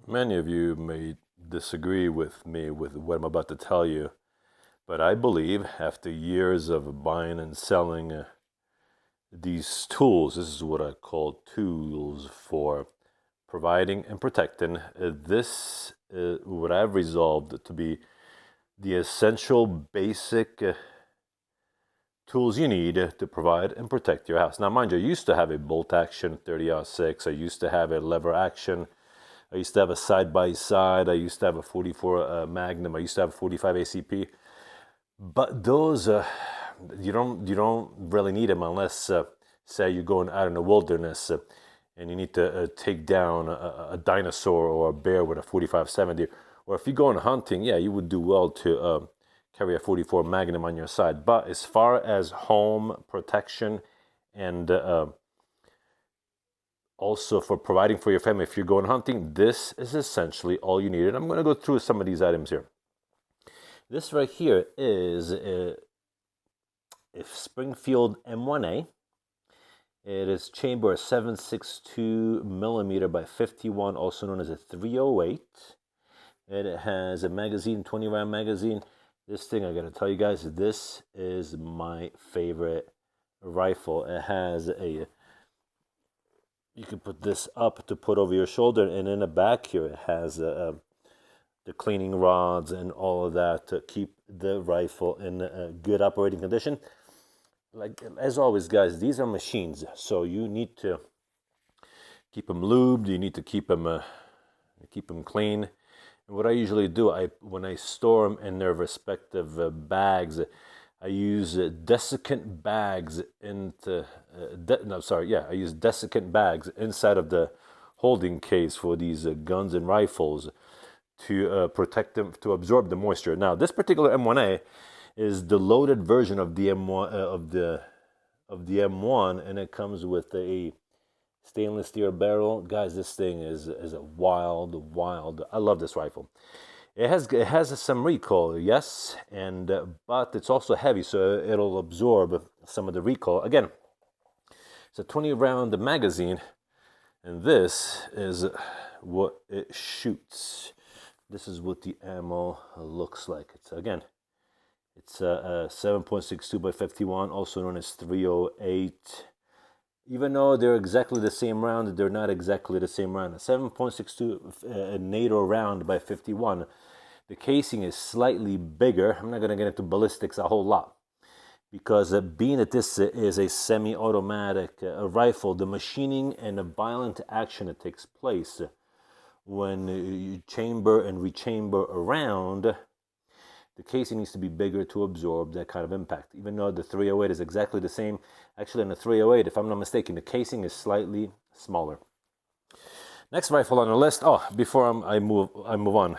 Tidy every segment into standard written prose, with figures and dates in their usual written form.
Many of you may disagree with me with what I'm about to tell you, but I believe after years of buying and selling these tools, this is what I call tools for providing and protecting, this what I've resolved to be the essential basic tools you need to provide and protect your house. Now, mind you, I used to have a bolt action 30-06. I used to have a lever action. I used to have a side-by-side. I used to have a 44 Magnum. I used to have a 45 ACP. But those, you don't really need them unless, say, you're going out in the wilderness and you need to take down a dinosaur or a bear with a 45-70. Or if you're going hunting, yeah, you would do well to carry a 44 Magnum on your side. But as far as home protection and also for providing for your family, if you're going hunting, this is essentially all you need. And I'm going to go through some of these items here. This right here is a Springfield M1A. It is chamber 762 millimeter by 51, also known as a 308. It has a magazine, 20 round magazine. This thing, I gotta tell you guys, this is my favorite rifle. It has a, you can put this up to put over your shoulder, and in the back here it has the cleaning rods and all of that to keep the rifle in a good operating condition. Like, as always, guys, these are machines, so you need to keep them lubed. You need to keep them clean. And what I usually do, when I store them in their respective bags, I use desiccant bags I use desiccant bags inside of the holding case for these guns and rifles to protect them, to absorb the moisture. Now, this particular M1A is the loaded version of the M1 of the M1, and it comes with a stainless steel barrel. Guys, this thing is a wild. I love this rifle. It has some recoil, yes, and but it's also heavy, so it'll absorb some of the recoil. Again, it's a 20 round magazine, and this is what it shoots. This is what the ammo looks like. It's a 7.62 by 51, also known as 308. Even though they're exactly the same round, they're not exactly the same round. A 7.62 NATO round by 51. The casing is slightly bigger. I'm not going to get into ballistics a whole lot, because being that this is a semi-automatic rifle, the machining and the violent action that takes place when you chamber and rechamber around, the casing needs to be bigger to absorb that kind of impact. Even though the 308 is exactly the same, actually in the 308, if I'm not mistaken, the casing is slightly smaller. Next rifle on the list. Oh, before I move on,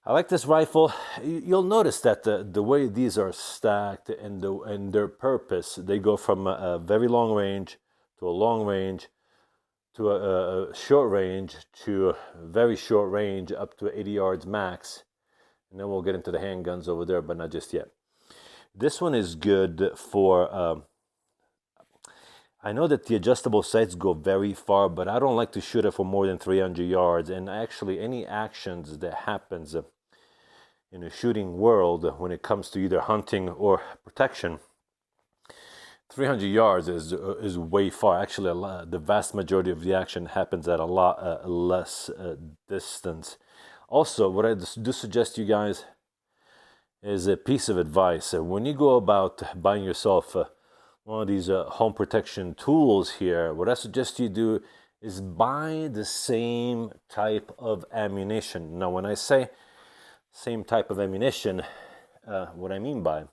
I like this rifle. You'll notice that the way these are stacked and their purpose, they go from a very long range to a long range to a short range to a very short range up to 80 yards max. And then we'll get into the handguns over there, but not just yet. This one is good for, I know that the adjustable sights go very far, but I don't like to shoot it for more than 300 yards. And actually, any actions that happens in the shooting world when it comes to either hunting or protection, 300 yards is way far. Actually, the vast majority of the action happens at a lot less distance. Also, what I do suggest you guys is a piece of advice. When you go about buying yourself one of these home protection tools here, what I suggest you do is buy the same type of ammunition. Now, when I say same type of ammunition, what I mean by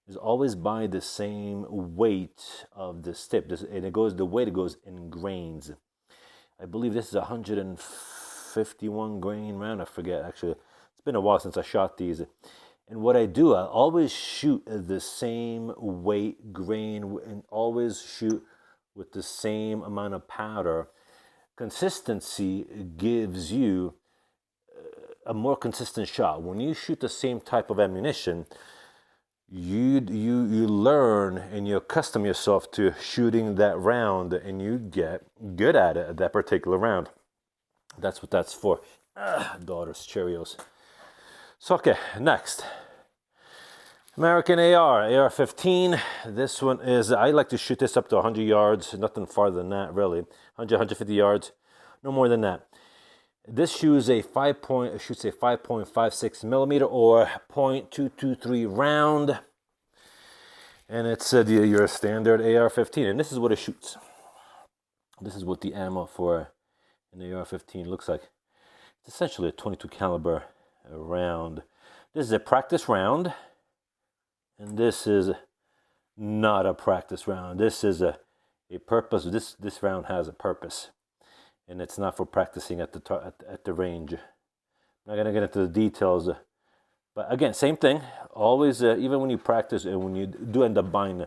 is always buy the same weight of this tip. The weight goes in grains. I believe this is 151 grain round. I forget, actually. It's been a while since I shot these. And what I do, I always shoot the same weight grain and always shoot with the same amount of powder. Consistency gives you a more consistent shot. When you shoot the same type of ammunition, you learn and you accustom yourself to shooting that round, and you get good at it at that particular round. That's what that's for. Daughter's Cheerios. So, okay, next. American AR-15. This one is, I like to shoot this up to 100 yards, nothing farther than that, really. 100, 150 yards, no more than that. This shoots a 5.56 millimeter or .223 round. And it's your standard AR-15, and this is what it shoots. This is what the ammo for an AR-15 looks like. It's essentially a .22 caliber round. This is a practice round, and this is not a practice round. This is a purpose. This round has a purpose, and it's not for practicing at the range. I'm not gonna get into the details, but again, same thing. Always, even when you practice and when you do end up buying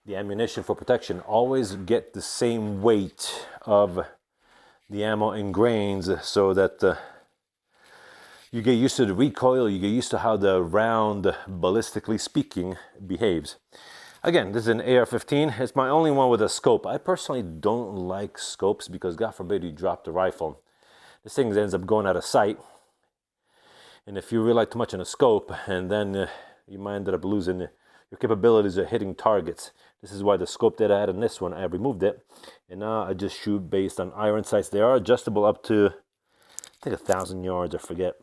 the ammunition for protection, always get the same weight of the ammo in grains so that you get used to the recoil, you get used to how the round, ballistically speaking, behaves. Again, this is an AR-15. It's my only one with a scope. I personally don't like scopes because, God forbid, you drop the rifle. This thing ends up going out of sight. And if you rely too much on a scope, and then you might end up losing your capabilities of hitting targets. This is why the scope that I had in this one, I removed it. And now I just shoot based on iron sights. They are adjustable up to, I think, 1,000 yards, I forget.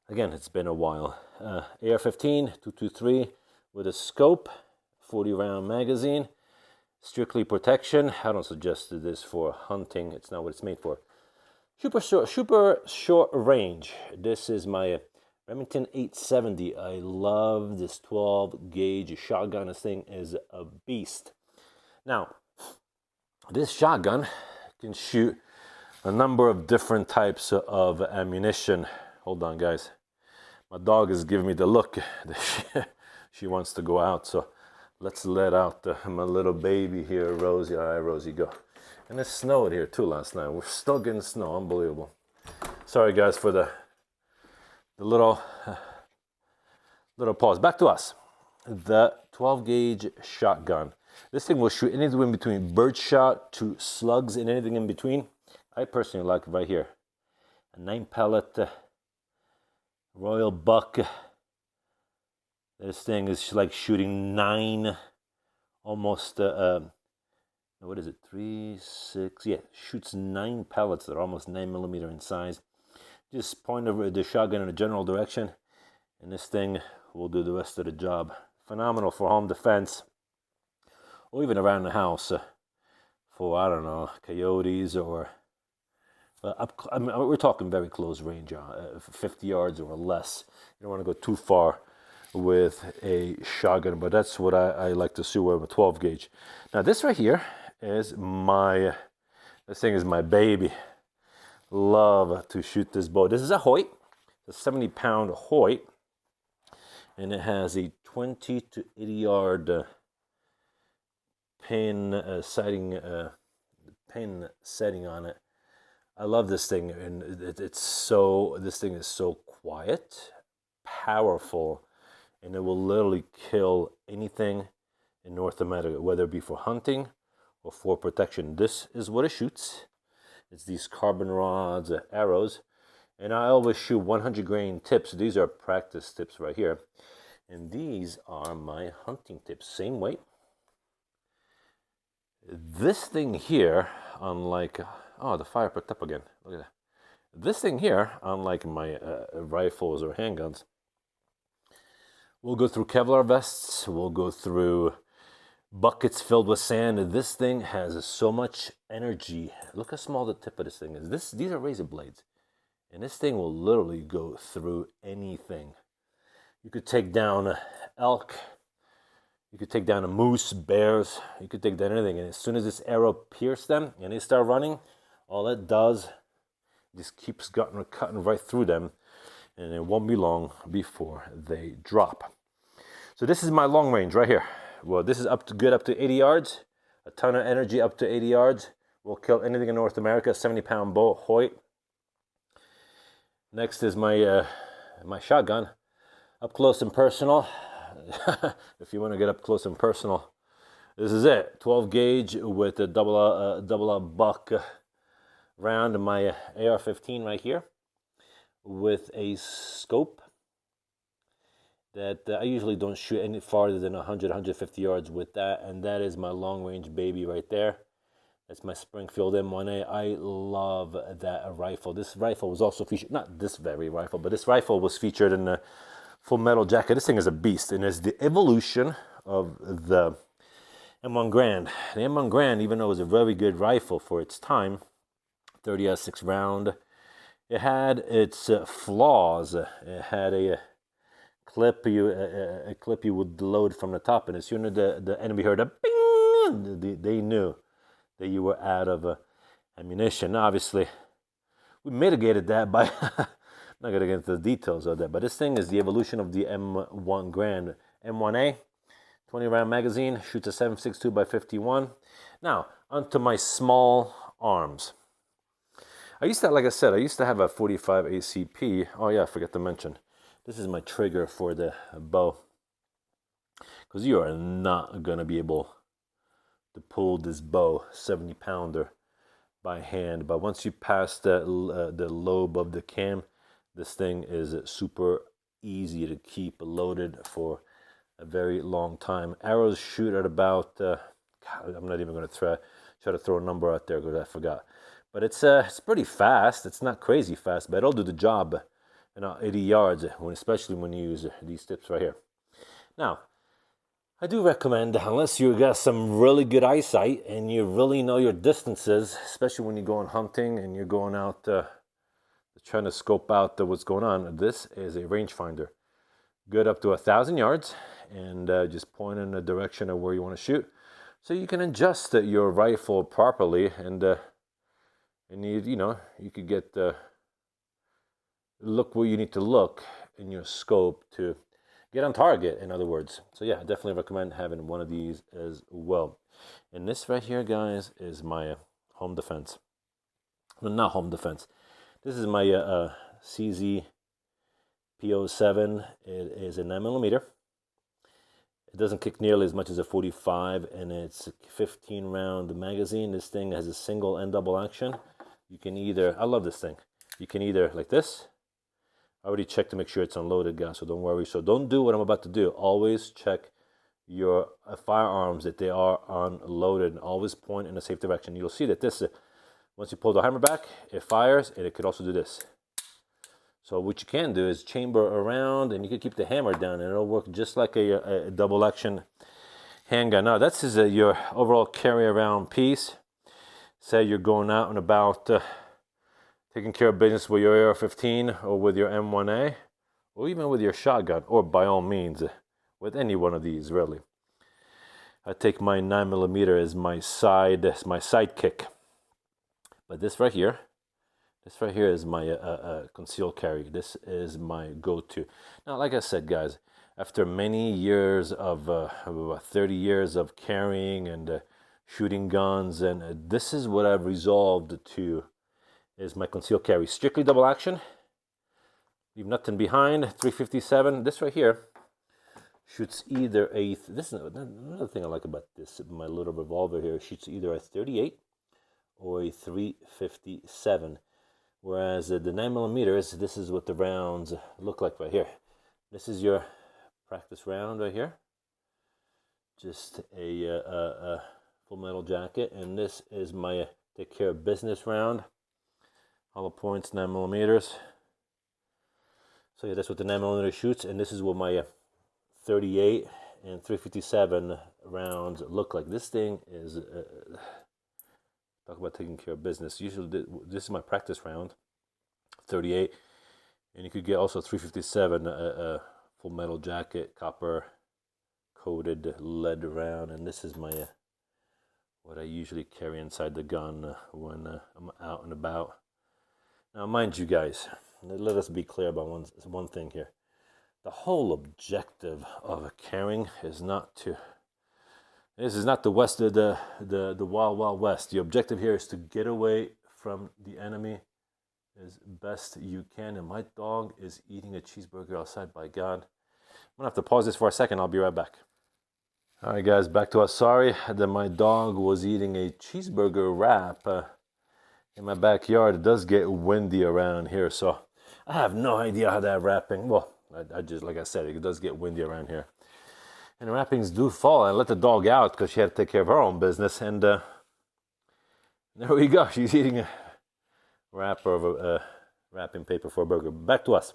Again, it's been a while. AR-15, 223 with a scope, 40 round magazine, strictly protection. I don't suggest this for hunting. It's not what it's made for. Super short range. This is my Remington 870. I love this 12 gauge shotgun. This thing is a beast. Now, this shotgun can shoot a number of different types of ammunition. Hold on, guys. My dog is giving me the look. She wants to go out, so let's let out my little baby here, Rosie. All right, Rosie, go. And it snowed here too last night. We're still getting snow. Unbelievable. Sorry, guys, for the little pause. Back to us. The 12 gauge shotgun. This thing will shoot anything between birdshot to slugs and anything in between. I personally like it right here. A 9 pellet Royal Buck. This thing is like shooting 9, almost, what is it, 3, 6, yeah, shoots 9 pellets that are almost 9 millimeter in size. Just point the shotgun in a general direction, and this thing will do the rest of the job. Phenomenal for home defense, or even around the house, for, I don't know, coyotes or... I mean, we're talking very close range, 50 yards or less. You don't want to go too far with a shotgun, but that's what I like to shoot with a 12 gauge. Now this right here is this thing is my baby. Love to shoot this bow. This is a Hoyt, a 70-pound Hoyt, and it has a 20 to 80 yard pin setting on it. I love this thing, and this thing is so quiet, powerful, and it will literally kill anything in North America, whether it be for hunting or for protection. This is what it shoots. It's these carbon rods, arrows, and I always shoot 100 grain tips. These are practice tips right here, and these are my hunting tips, same weight. This thing here, unlike... Oh, the fire picked up again. Look at that. This thing here, unlike my rifles or handguns, we'll go through Kevlar vests. We'll go through buckets filled with sand. This thing has so much energy. Look how small the tip of this thing is. These are razor blades. And this thing will literally go through anything. You could take down elk. You could take down a moose, bears. You could take down anything. And as soon as this arrow pierces them and they start running, all it does just keeps cutting right through them, and it won't be long before they drop. So this is my long range right here. Well, this is good up to 80 yards. A ton of energy up to 80 yards. Will kill anything in North America. 70-pound bow, Hoyt. Next is my my shotgun. Up close and personal. If you want to get up close and personal, this is it. 12 gauge with a double buck round my AR-15 right here with a scope that I usually don't shoot any farther than 100, 150 yards with that, and that is my long-range baby right there. That's my Springfield M1A. I love that rifle. This rifle was also featured, not this very rifle, but this rifle was featured in the Full Metal Jacket. This thing is a beast, and it's the evolution of the M1 Garand. The M1 Garand, even though it was a very good rifle for its time, 30-06 round, it had its flaws. It had a clip you would load from the top, and as soon as the enemy heard a bing, they knew that you were out of ammunition. Now, obviously, we mitigated that by I'm not gonna get into the details of that, but this thing is the evolution of the M1 Garand. M1A, 20 round magazine, shoots a 7.62 by 51. Now, onto my small arms. I used to, like I said, I used to have a 45 ACP. Oh yeah, I forgot to mention. This is my trigger for the bow. Because you are not going to be able to pull this bow, 70 pounder, by hand. But once you pass the lobe of the cam, this thing is super easy to keep loaded for a very long time. Arrows shoot at about, God, I'm not even going to try to throw a number out there because I forgot. But it's pretty fast. It's not crazy fast, but it'll do the job, 80 yards, especially when you use these tips right here. Now, I do recommend, unless you got some really good eyesight and you really know your distances, especially when you're going hunting and you're going out trying to scope out what's going on, this is a rangefinder. Good up to 1,000 yards, and just point in the direction of where you want to shoot. So you can adjust your rifle properly, and you could get look where you need to look in your scope to get on target, in other words. So yeah, I definitely recommend having one of these as well. And this right here, guys, is my home defense. Well, not home defense. This is my CZ P07. It is a 9mm. It doesn't kick nearly as much as a 45, and it's a 15 round magazine. This thing has a single and double action. You can either, I love this thing. You can either, like this. I already checked to make sure it's unloaded, guys, so don't worry. So don't do what I'm about to do. Always check your firearms that they are unloaded, and always point in a safe direction. You'll see that this, once you pull the hammer back, it fires, and it could also do this. So what you can do is chamber around, and you can keep the hammer down, and it'll work just like a double action handgun. Now, this is your overall carry around piece. Say you're going out and about taking care of business with your AR-15 or with your M1A, or even with your shotgun, or by all means, with any one of these, really. I take my 9mm as my sidekick. But this right here is my concealed carry. This is my go-to. Now, like I said, guys, after many years of, about 30 years of carrying and shooting guns, and this is what I've resolved to, is my concealed carry. Strictly double action. Leave nothing behind. 357. This right here shoots either this is another thing I like about this, my little revolver here, shoots either a 38 or a 357. Whereas the 9mm, this is what the rounds look like right here. This is your practice round right here. Just a Full Metal Jacket. And this is my take care of business round. Hollow points, 9mm. So yeah, that's what the 9mm shoots. And this is what my 38 and 357 rounds look like. This thing is... talk about taking care of business. Usually, this is my practice round, 38, and you could get also 357, Full Metal Jacket, copper coated lead round, and this is my what I usually carry inside the gun when I'm out and about. Now, mind you, guys, let us be clear about one thing here. The whole objective of carrying is not to. This is not the West, the Wild Wild West. The objective here is to get away from the enemy as best you can. And my dog is eating a cheeseburger outside, by God. I'm going to have to pause this for a second. I'll be right back. All right, guys, back to us. Sorry that my dog was eating a cheeseburger wrap in my backyard. It does get windy around here, so I have no idea how that wrapping, well, I just, like I said, it does get windy around here. And wrappings do fall. I let the dog out because she had to take care of her own business, and there we go. She's eating a wrapper of wrapping paper for a burger. Back to us.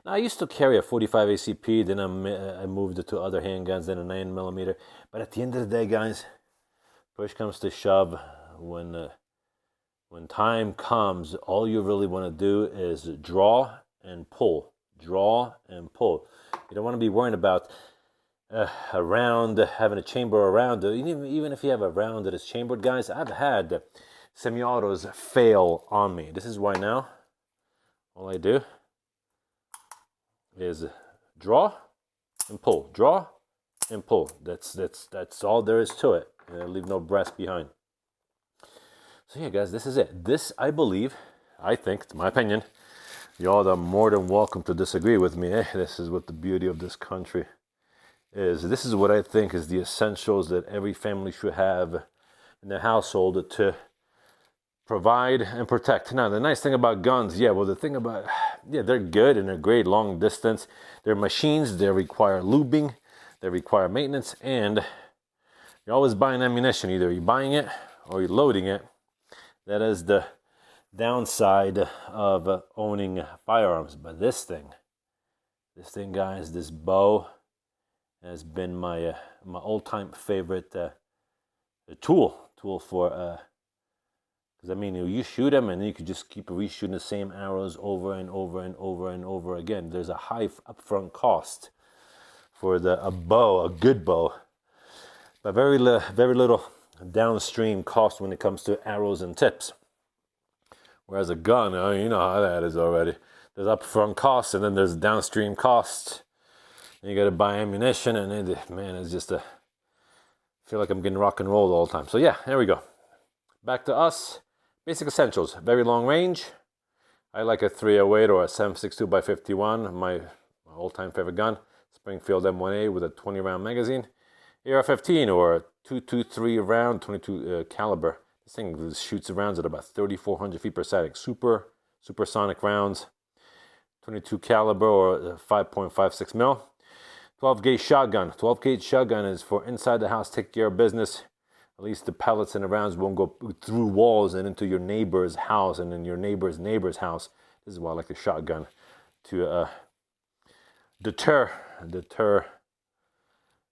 Now, I used to carry a 45 ACP, then I moved it to other handguns, then a 9mm. But at the end of the day, guys, push comes to shove, when time comes, all you really want to do is draw and pull. Draw and pull. You don't want to be worrying about a round, having a chamber around. Even if you have a round that is chambered, guys, I've had semi-autos fail on me. This is why now all I do is draw and pull. Draw and pull. That's all there is to it. Leave no breast behind. So yeah, guys, this is it. This, I believe, I think, it's my opinion, y'all are more than welcome to disagree with me. This is what the beauty of this country is. This is what I think is the essentials that every family should have in their household to provide and protect. Now, the nice thing about guns, they're good and they're great long distance. They're machines, they require lubing, they require maintenance, and you're always buying ammunition. Either you're buying it or you're loading it. That is the downside of owning firearms. But this thing, guys, this bow has been my all-time favorite tool for, because I mean, you shoot them and you could just keep reshooting the same arrows over and over and over and over again. There's a high upfront cost for a bow, a good bow, but very little downstream cost when it comes to arrows and tips. Whereas a gun, you know how that is already. There's upfront costs and then there's downstream costs. And you got to buy ammunition, and it's just I feel like I'm getting rock and rolled all the time. So yeah, there we go. Back to us. Basic essentials. Very long range. I like a 308 or a 7.62x51. My all-time favorite gun. Springfield M1A with a 20-round magazine. AR-15 or a 223 round, 22 caliber. This thing shoots rounds at about 3,400 feet per second. Supersonic rounds. 22 caliber or 5.56 mil. 12-gauge shotgun. 12-gauge shotgun is for inside the house, take care of business. At least the pellets and the rounds won't go through walls and into your neighbor's house and in your neighbor's house. This is why I like the shotgun, to deter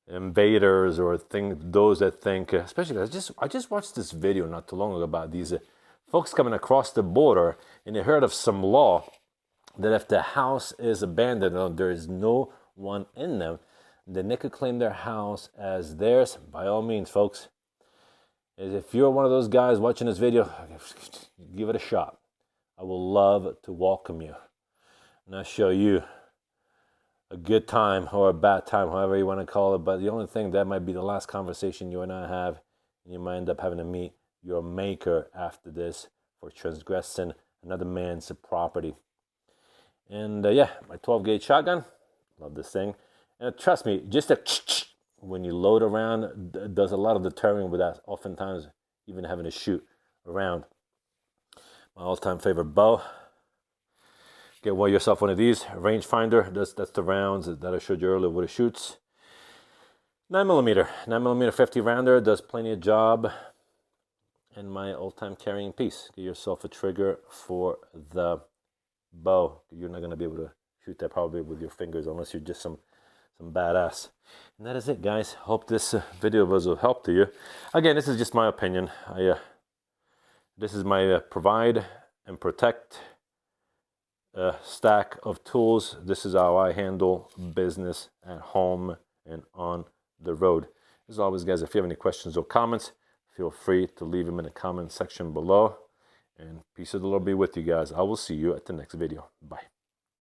invaders or those that think, especially I just watched this video not too long ago about these folks coming across the border, and they heard of some law that if the house is abandoned or there is no one in them, then they could claim their house as theirs. By all means, folks, if you're one of those guys watching this video, give it a shot. I will love to welcome you, and I'll show you a good time or a bad time, however you want to call it. But the only thing, that might be the last conversation you and I have, and you might end up having to meet your maker after this for transgressing another man's property. And my 12-gauge shotgun, love this thing. And trust me, just when you load around, does a lot of deterring without oftentimes even having to shoot around. My all-time favorite bow. Get yourself one of these. Rangefinder, that's the rounds that I showed you earlier what it shoots. 9mm 50 rounder, does plenty of job. And my all-time carrying piece. Get yourself a trigger for the bow. You're not going to be able to shoot that probably with your fingers unless you're just some badass. And that is it, guys. Hope this video was of help to you. Again, this is just my opinion. This is my provide and protect stack of tools. This is how I handle business at home and on the road. As always, guys, if you have any questions or comments, feel free to leave them in the comment section below. And peace of the Lord be with you guys. I will see you at the next video. Bye.